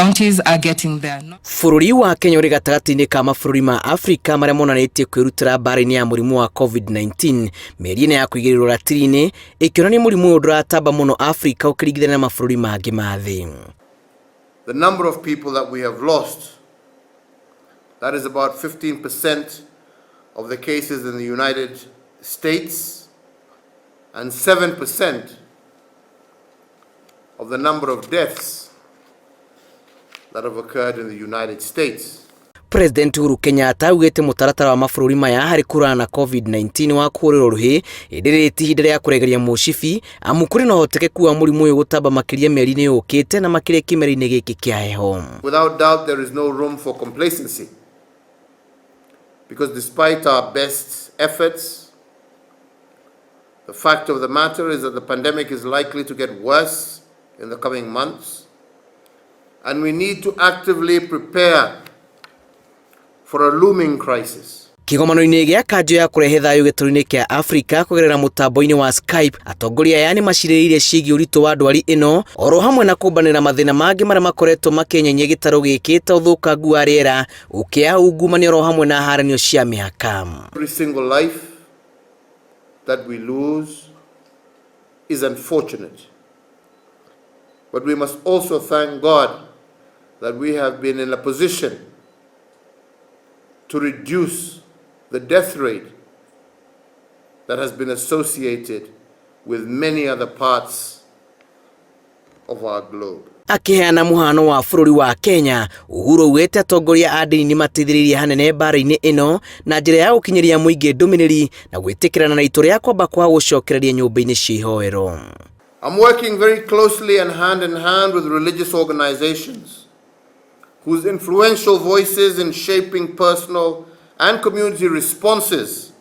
counties are getting there. Bururi wa Kenya uri gatagati-ini ka mabũrũri ma Afrika maria monanĩtie kwĩrutĩra mbara-inĩ ya mũrimũ wa COVID-19 mĩeri-inĩ ya kũigĩrĩrwo ratiri-inĩ ikĩonania mũrimũ ndũratamba mũno Afrika ũkĩringithania na mabũrũri mangĩ ma thĩ. The number of people that we have lost, that is about 15% of the cases in the United States and 7% of the number of deaths that have occurred in the United States. President Bururi Kenyatta augĩte mũtaratara wa mabũrũri maya harĩ kũrũa na COVID-19 wa kũrĩrwo rũhĩ ĩndĩrĩti ihinda rĩa kũregeria mũcibi amu kũrĩ na ũhotekeku wa mũrimũ ũyũ gũtamba makĩria mĩeri-inĩ yũkĩte na makĩria kĩmera-inĩ gĩkĩ kĩa heho. Without doubt there is no room for complacency, because despite our best efforts, the fact of the matter is that the pandemic is likely to get worse in the coming months, and we need to actively prepare for a looming crisis. Kĩgomano-inĩ gĩa kanjũ ya kũrehe thayũ gĩtarũ-inĩ kĩa Afrika kũgerera mũtambo-inĩ wa Skype, atongoria aya nĩ macirĩrĩire ciĩgiĩ ũritũ wa ndwari ĩno oro hamwe na kũmbanĩra mathĩna mangĩ marĩa makoretwo makĩenyenyia gĩtarũ gĩkĩ ta ũthũkangu wa rĩera, ũkĩa, ungumania oro hamwe na haranio cia mĩhaka. Every single life that we lose is unfortunate, but we must also thank God that we have been in a position to reduce the death rate that has been associated with many other parts of our globe. Akiheana mũhano wa bũrũri wa Kenya, Uhuru augĩte atongoria a ndini nĩ mateithĩrĩirie hanene mbara-inĩ ĩno na njĩra ya gũkinyĩria mũingĩ ndũmĩrĩri na gwĩtĩkĩrana na itua rĩa kwamba kwa gũcokereria nyũmba-inĩ cia ihoero. I'm working very closely and hand in hand with religious organizations whose influential voices in shaping personal and community responses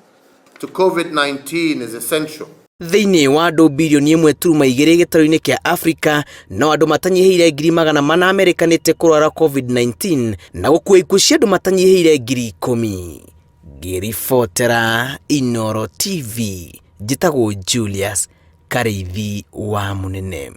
to COVID-19 is essential. Thĩinĩ wa andũ bilioni 1.2 gĩtarũ-inĩ kĩa Afrika, no andũ matanyihĩire 400,000 Amerikanĩte kũrwara COVID-19 na gũkua ikuũ cia andũ matanyihĩire 10,000. Ngĩribotera Inooro TV, njĩtagwo Julius Karĩithi wa Mũnene.